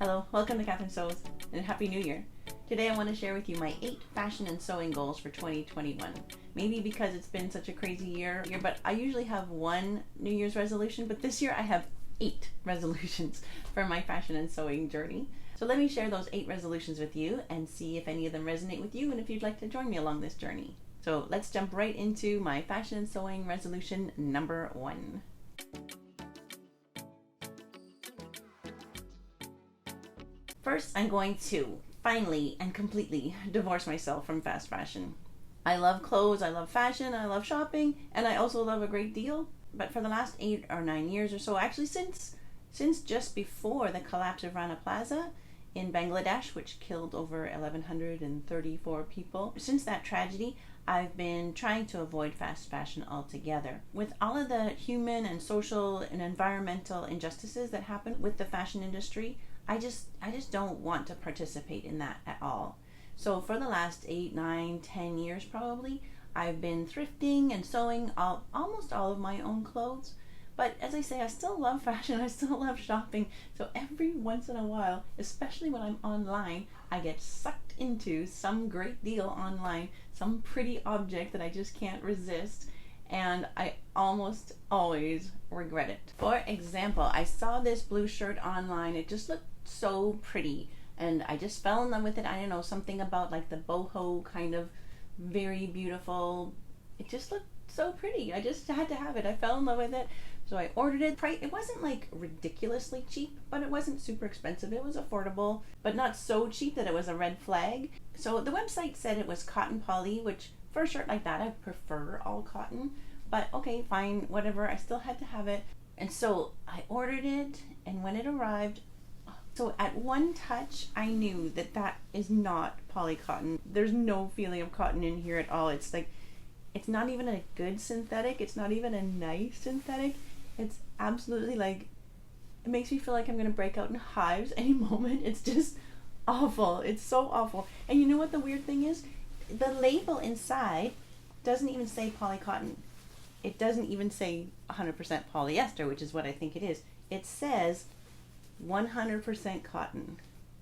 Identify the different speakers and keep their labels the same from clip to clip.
Speaker 1: Hello, welcome to Catherine Sews, and Happy New Year. Today I want to share with you my 8 fashion and sewing goals for 2021. Maybe because it's been such a crazy year, but I usually have one New Year's resolution, but this year I have 8 resolutions for my fashion and sewing journey. So let me share those 8 resolutions with you and see if any of them resonate with you and if you'd like to join me along this journey. So let's jump right into my fashion and sewing resolution number 1. First, I'm going to finally and completely divorce myself from fast fashion. I love clothes, I love fashion, I love shopping, and I also love a great deal. But for the last 8 or 9 years or so, actually since just before the collapse of Rana Plaza in Bangladesh, which killed over 1,134 people, since that tragedy, I've been trying to avoid fast fashion altogether. With all of the human and social and environmental injustices that happen with the fashion industry, I just don't want to participate in that at all. So for the last 8, 9, 10 years probably, I've been thrifting and sewing almost all of my own clothes. But as I say, I still love fashion, I still love shopping. So every once in a while, especially when I'm online, I get sucked into some great deal online, some pretty object that I just can't resist, and I almost always regret it. For example, I saw this blue shirt online. It just looked so pretty and I just fell in love with it. I don't know, something about like the boho kind of very beautiful. It just looked so pretty. I just had to have it. I fell in love with it. So I ordered it. It wasn't like ridiculously cheap, but it wasn't super expensive. It was affordable, but not so cheap that it was a red flag. So the website said it was cotton poly, which for a shirt like that, I prefer all cotton, but okay, fine, whatever. I still had to have it. And so I ordered it, and when it arrived, so at one touch, I knew that that is not poly cotton. There's no feeling of cotton in here at all. It's like, it's not even a good synthetic. It's not even a nice synthetic. It's absolutely like, it makes me feel like I'm gonna break out in hives any moment. It's just awful. It's so awful. And you know what the weird thing is? The label inside doesn't even say poly cotton. It doesn't even say 100% polyester, which is what I think it is. It says 100% cotton.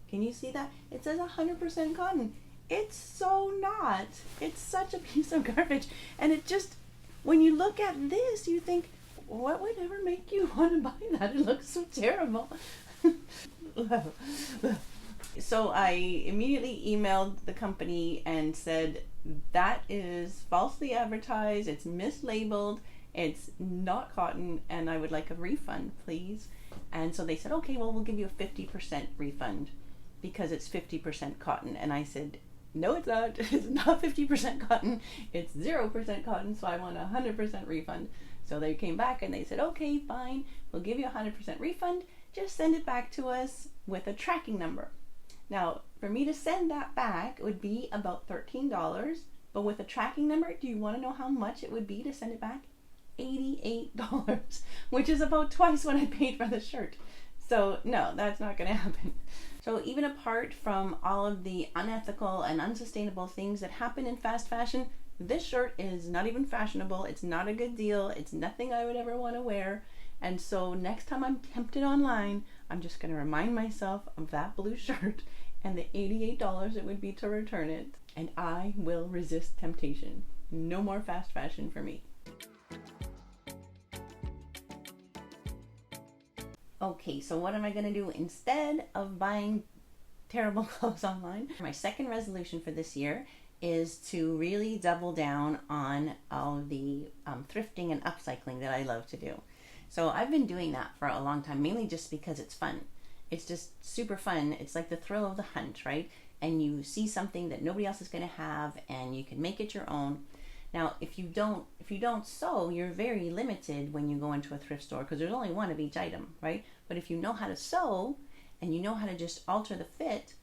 Speaker 1: Can you see that? It says 100% cotton. It's so not. It's such a piece of garbage. And it just, when you look at this, you think, what would ever make you want to buy that? It looks so terrible. So I immediately emailed the company and said, that is falsely advertised, it's mislabeled, it's not cotton, and I would like a refund, please. And so they said, okay, well, we'll give you a 50% refund because it's 50% cotton. And I said, no, it's not. It's not 50% cotton. It's 0% cotton, so I want a 100% refund. So they came back and they said, okay, fine, we'll give you a 100% refund. Just send it back to us with a tracking number. Now, for me to send that back would be about $13, but with a tracking number, do you want to know how much it would be to send it back? $88, which is about twice what I paid for the shirt. So no, that's not going to happen. So even apart from all of the unethical and unsustainable things that happen in fast fashion, this shirt is not even fashionable. It's not a good deal. It's nothing I would ever want to wear. And so next time I'm tempted online, I'm just going to remind myself of that blue shirt and the $88 it would be to return it. And I will resist temptation. No more fast fashion for me. Okay, so what am I going to do instead of buying terrible clothes online? My second resolution for this year is to really double down on all the thrifting and upcycling that I love to do. So I've been doing that for a long time, mainly just because it's fun. It's just super fun. It's like the thrill of the hunt, right? And you see something that nobody else is going to have and you can make it your own. Now, if you don't sew, you're very limited when you go into a thrift store because there's only one of each item, right? But if you know how to sew and you know how to just alter the fit,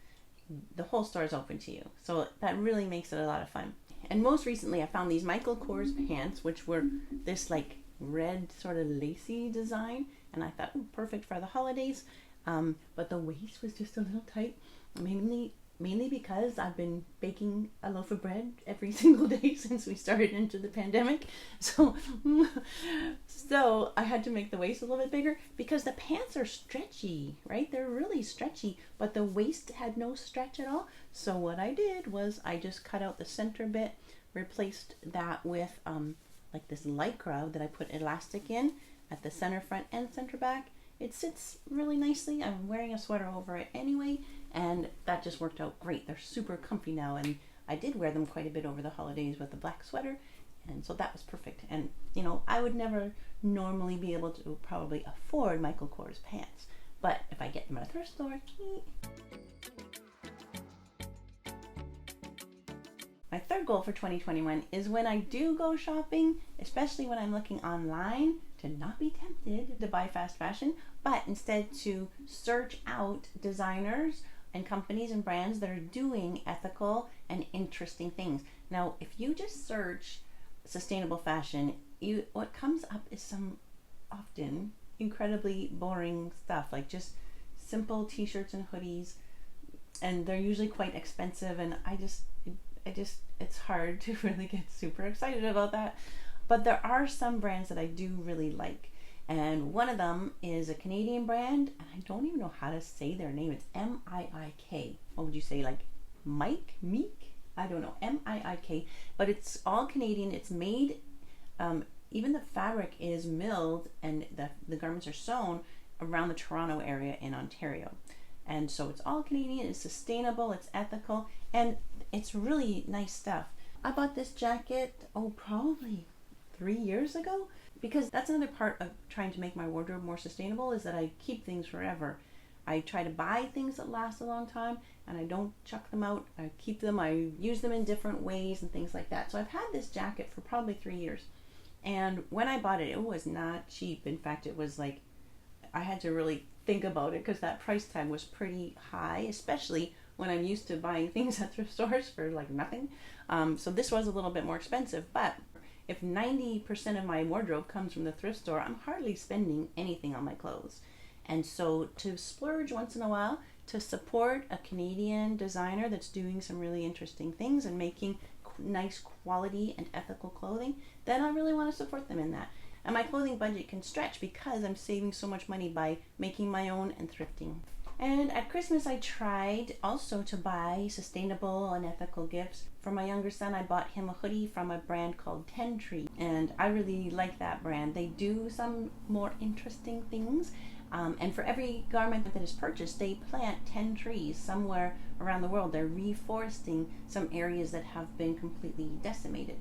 Speaker 1: the whole store is open to you. So that really makes it a lot of fun. And most recently, I found these Michael Kors pants, which were this like red sort of lacy design, and I thought, perfect for the holidays. But the waist was just a little tight. Mainly mainly because I've been baking a loaf of bread every single day since we started into the pandemic. So I had to make the waist a little bit bigger because the pants are stretchy, right? They're really stretchy, but the waist had no stretch at all. So what I did was I just cut out the center bit, replaced that with like this lycra that I put elastic in at the center front and center back. It sits really nicely. I'm wearing a sweater over it anyway, and that just worked out great. They're super comfy now, and I did wear them quite a bit over the holidays with the black sweater, and so that was perfect. And you know, I would never normally be able to probably afford Michael Kors pants, but if I get them at a thrift store. My third goal for 2021 is when I do go shopping, especially when I'm looking online, to not be tempted to buy fast fashion, but instead to search out designers and companies and brands that are doing ethical and interesting things. Now, if you just search sustainable fashion, what comes up is some often incredibly boring stuff, like just simple t-shirts and hoodies, and they're usually quite expensive, and it's hard to really get super excited about that. But there are some brands that I do really like, and one of them is a Canadian brand, and I don't even know how to say their name. It's M-I-I-K. What would you say, like Meek? I don't know, M-I-I-K, but it's all Canadian. It's made, even the fabric is milled, and the garments are sewn around the Toronto area in Ontario. And so it's all Canadian, it's sustainable, it's ethical, and it's really nice stuff. I bought this jacket, probably 3 years ago, because that's another part of trying to make my wardrobe more sustainable, is that I keep things forever. I try to buy things that last a long time, and I don't chuck them out. I keep them, I use them in different ways and things like that. So I've had this jacket for probably 3 years. And when I bought it, it was not cheap. In fact, it was like, I had to really think about it because that price tag was pretty high, especially when I'm used to buying things at thrift stores for like nothing. So this was a little bit more expensive, but if 90% of my wardrobe comes from the thrift store, I'm hardly spending anything on my clothes. And so to splurge once in a while, to support a Canadian designer that's doing some really interesting things and making nice quality and ethical clothing, then I really want to support them in that. And my clothing budget can stretch because I'm saving so much money by making my own and thrifting. And at Christmas, I tried also to buy sustainable and ethical gifts. For my younger son, I bought him a hoodie from a brand called 10 Tree, and I really like that brand. They do some more interesting things, and for every garment that is purchased, they plant 10 trees somewhere around the world. They're reforesting some areas that have been completely decimated.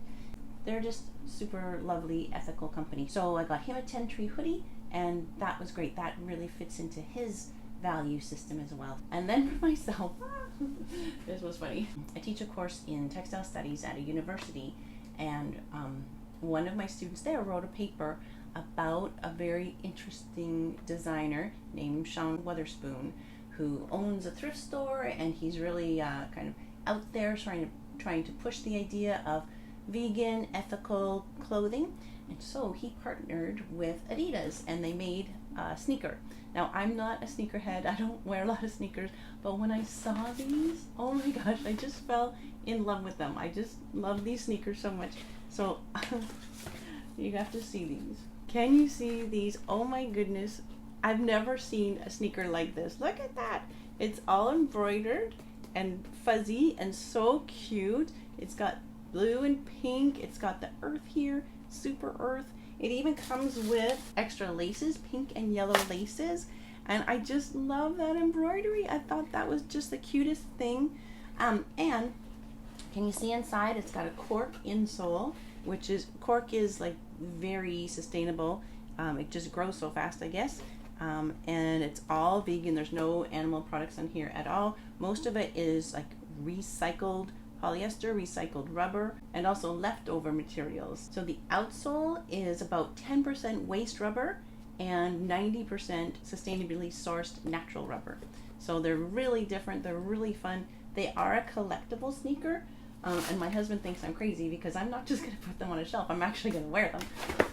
Speaker 1: They're just super lovely, ethical company. So I got him a 10 Tree hoodie, and that was great. That really fits into his value system as well. And then for myself, this was funny. I teach a course in textile studies at a university, and one of my students there wrote a paper about a very interesting designer named Sean Weatherspoon, who owns a thrift store, and he's really kind of out there trying to push the idea of vegan, ethical clothing. And so he partnered with Adidas, and they made a sneaker. Now, I'm not a sneakerhead. I don't wear a lot of sneakers, but when I saw these, oh my gosh, I just fell in love with them. I just love these sneakers so much. So you have to see these. Can you see these? Oh my goodness. I've never seen a sneaker like this. Look at that. It's all embroidered and fuzzy and so cute. It's got blue and pink. It's got the earth here, super earth. It even comes with extra laces, pink and yellow laces. And I just love that embroidery. I thought that was just the cutest thing. And can you see inside? It's got a cork insole, which is, cork is like very sustainable. It just grows so fast, I guess. And it's all vegan. There's no animal products on here at all. Most of it is like recycled polyester, recycled rubber, and also leftover materials. So the outsole is about 10% waste rubber and 90% sustainably sourced natural rubber. So they're really different. They're really fun. They are a collectible sneaker. And my husband thinks I'm crazy because I'm not just going to put them on a shelf. I'm actually going to wear them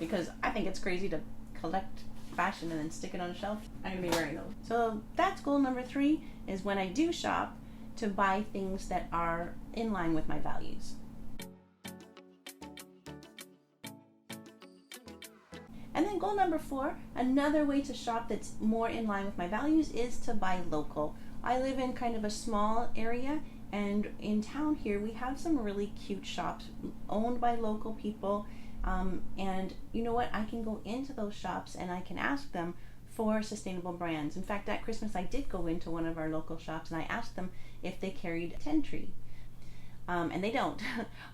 Speaker 1: because I think it's crazy to collect fashion and then stick it on a shelf. I'm going to be wearing those. So that's goal number 3, is when I do shop, to buy things that are in line with my values. And then goal number 4, another way to shop that's more in line with my values is to buy local. I live in kind of a small area, and in town here we have some really cute shops owned by local people. And you know what? I can go into those shops and I can ask them for sustainable brands. In fact, at Christmas I did go into one of our local shops and I asked them if they carried Ten Tree. And they don't.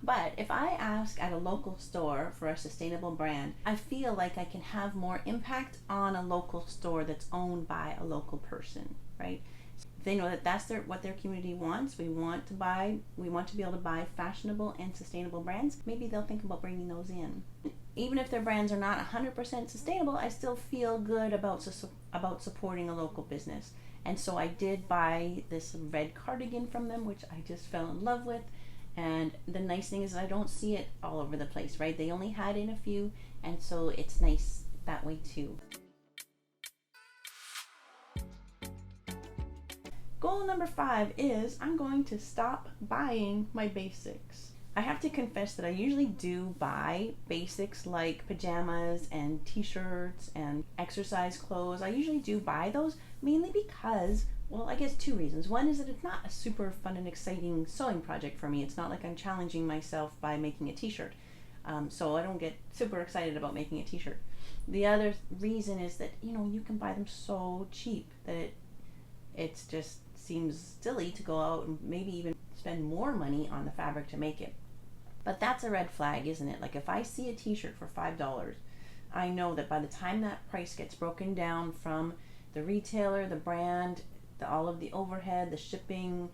Speaker 1: But if I ask at a local store for a sustainable brand, I feel like I can have more impact on a local store that's owned by a local person, right? If they know that that's what their community wants, we want to be able to buy fashionable and sustainable brands, maybe they'll think about bringing those in. Even if their brands are not 100% sustainable, I still feel good about supporting a local business. And so I did buy this red cardigan from them, which I just fell in love with. And the nice thing is I don't see it all over the place, right? They only had in a few, and so it's nice that way too. Goal number 5 is I'm going to stop buying my basics. I have to confess that I usually do buy basics like pajamas and t-shirts and exercise clothes. I usually do buy those mainly because, well, I guess 2 reasons. One is that it's not a super fun and exciting sewing project for me. It's not like I'm challenging myself by making a t-shirt. So I don't get super excited about making a t-shirt. The other reason is that, you can buy them so cheap that it just seems silly to go out and maybe even spend more money on the fabric to make it. But that's a red flag, isn't it? Like if I see a t-shirt for $5, I know that by the time that price gets broken down from the retailer, the brand, all of the overhead, the shipping,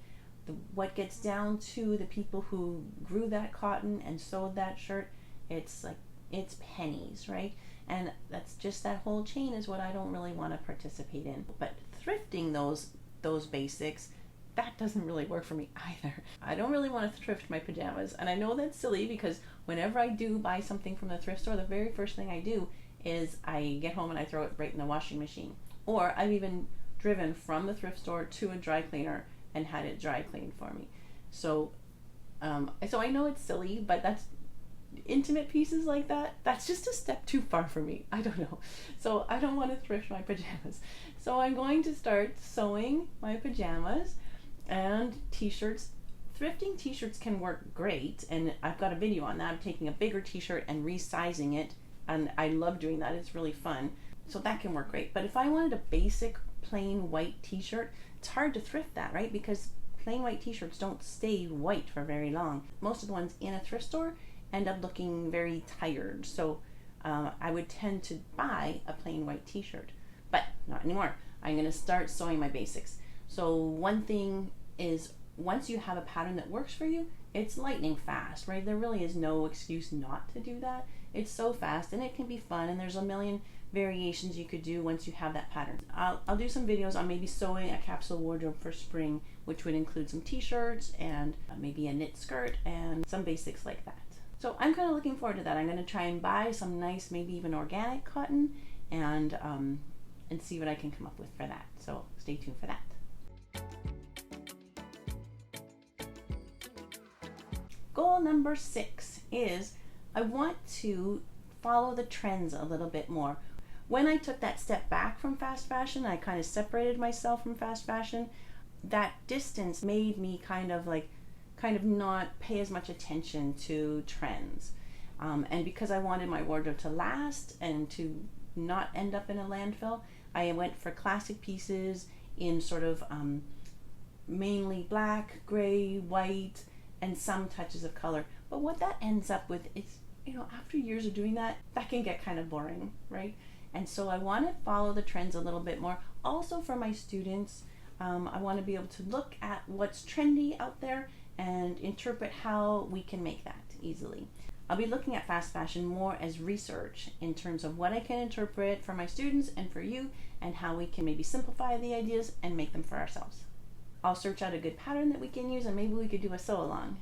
Speaker 1: what gets down to the people who grew that cotton and sewed that shirt, it's pennies, right? And that's just that whole chain is what I don't really want to participate in. But thrifting those basics, that doesn't really work for me either. I don't really want to thrift my pajamas, and I know that's silly because whenever I do buy something from the thrift store, the very first thing I do is I get home and I throw it right in the washing machine. Or I've even driven from the thrift store to a dry cleaner and had it dry cleaned for me. So I know it's silly, but that's intimate pieces like that's just a step too far for me. I don't know. So I don't want to thrift my pajamas. So I'm going to start sewing my pajamas and t-shirts. Thrifting t-shirts can work great, and I've got a video on that. I'm taking a bigger t-shirt and resizing it, and I love doing that. It's really fun. So that can work great. But if I wanted a basic plain white t-shirt, it's hard to thrift that, right? Because plain white t-shirts don't stay white for very long. Most of the ones in a thrift store end up looking very tired. So I would tend to buy a plain white t-shirt, but not anymore. I'm going to start sewing my basics. So one thing is, once you have a pattern that works for you, it's lightning fast, right? There really is no excuse not to do that. It's so fast and it can be fun, and there's a million variations you could do once you have that pattern. I'll do some videos on maybe sewing a capsule wardrobe for spring, which would include some t-shirts and maybe a knit skirt and some basics like that. So I'm kind of looking forward to that. I'm going to try and buy some nice, maybe even organic cotton, and see what I can come up with for that. So stay tuned for that. Goal number 6 is I want to follow the trends a little bit more. When I took that step back from fast fashion, I kind of separated myself from fast fashion. That distance made me kind of not pay as much attention to trends. And because I wanted my wardrobe to last and to not end up in a landfill, I went for classic pieces in sort of mainly black, gray, white, and some touches of color. But what that ends up with is, after years of doing that can get kind of boring, right? And so I want to follow the trends a little bit more. Also for my students, I want to be able to look at what's trendy out there and interpret how we can make that easily. I'll be looking at fast fashion more as research in terms of what I can interpret for my students and for you, and how we can maybe simplify the ideas and make them for ourselves. I'll search out a good pattern that we can use, and maybe we could do a sew along.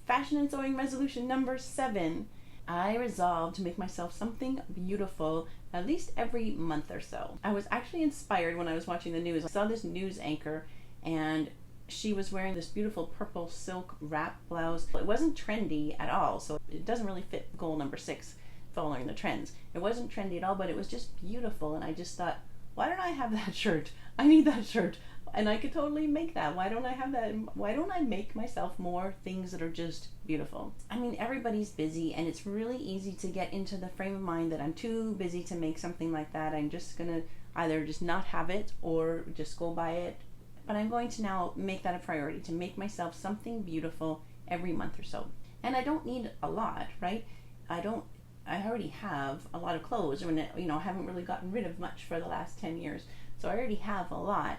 Speaker 1: Fashion and sewing resolution number 7. I resolved to make myself something beautiful at least every month or so. I was actually inspired when I was watching the news. I saw this news anchor and she was wearing this beautiful purple silk wrap blouse. It wasn't trendy at all, so it doesn't really fit goal number 6, following the trends. It wasn't trendy at all, but it was just beautiful, and I just thought, why don't I have that shirt? I need that shirt, and I could totally make that. Why don't I have that? Why don't I make myself more things that are just beautiful? I mean, everybody's busy, and it's really easy to get into the frame of mind that I'm too busy to make something like that. I'm just gonna either just not have it or just go buy it. But I'm going to now make that a priority, to make myself something beautiful every month or so. And I don't need a lot, right? I already have a lot of clothes. I mean, I haven't really gotten rid of much for the last 10 years. So I already have a lot.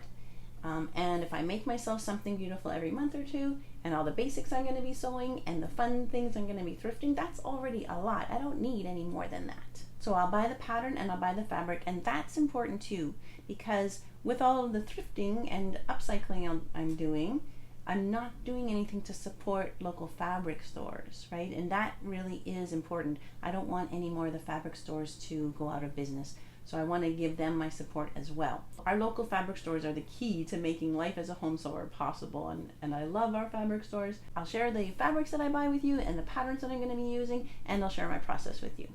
Speaker 1: And if I make myself something beautiful every month or two, and all the basics I'm going to be sewing, and the fun things I'm going to be thrifting, that's already a lot. I don't need any more than that. So I'll buy the pattern and I'll buy the fabric, and that's important too, because with all of the thrifting and upcycling I'm doing, I'm not doing anything to support local fabric stores, right? And that really is important. I don't want any more of the fabric stores to go out of business. So I want to give them my support as well. Our local fabric stores are the key to making life as a home sewer possible, and I love our fabric stores. I'll share the fabrics that I buy with you and the patterns that I'm going to be using, and I'll share my process with you.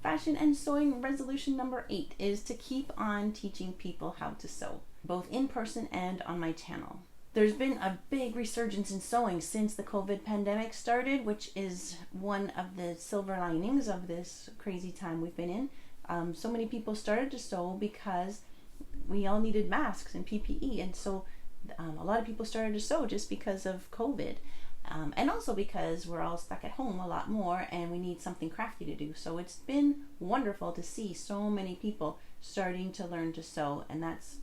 Speaker 1: Fashion and sewing resolution number 8 is to keep on teaching people how to sew, both in person and on my channel. There's been a big resurgence in sewing since the COVID pandemic started, which is one of the silver linings of this crazy time we've been in. So many people started to sew because we all needed masks and PPE, and so a lot of people started to sew just because of COVID. And also because we're all stuck at home a lot more and we need something crafty to do. So it's been wonderful to see so many people starting to learn to sew, and that's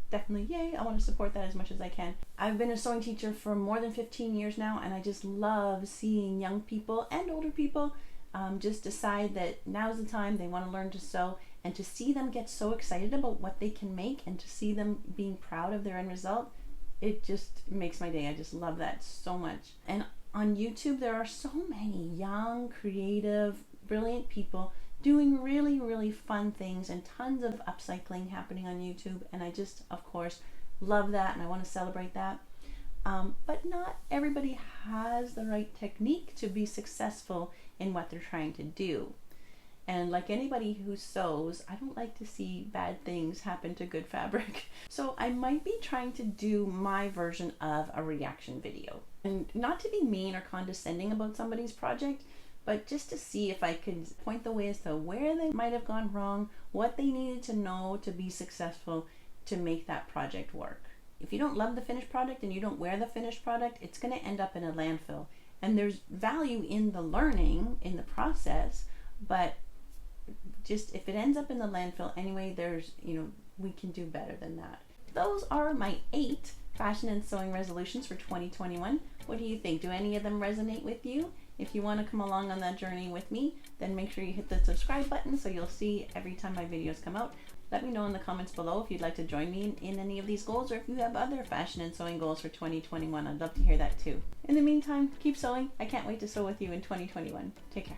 Speaker 1: definitely yay. I want to support that as much as I can. I've been a sewing teacher for more than 15 years now, and I just love seeing young people and older people just decide that now's the time they want to learn to sew, and to see them get so excited about what they can make and to see them being proud of their end result. It just makes my day. I just love that so much. And on YouTube, there are so many young, creative, brilliant people doing really, really fun things, and tons of upcycling happening on YouTube. And I just, of course, love that, and I want to celebrate that. But not everybody has the right technique to be successful in what they're trying to do. And like anybody who sews, I don't like to see bad things happen to good fabric. So I might be trying to do my version of a reaction video. And not to be mean or condescending about somebody's project, but just to see if I could point the way as to where they might have gone wrong, what they needed to know to be successful to make that project work. If you don't love the finished product and you don't wear the finished product, it's going to end up in a landfill. And there's value in the learning, in the process, but just if it ends up in the landfill anyway, we can do better than that. Those are my 8 fashion and sewing resolutions for 2021. What do you think? Do any of them resonate with you? If you want to come along on that journey with me, then make sure you hit the subscribe button so you'll see every time my videos come out. Let me know in the comments below if you'd like to join me in any of these goals, or if you have other fashion and sewing goals for 2021. I'd love to hear that too. In the meantime, keep sewing. I can't wait to sew with you in 2021. Take care.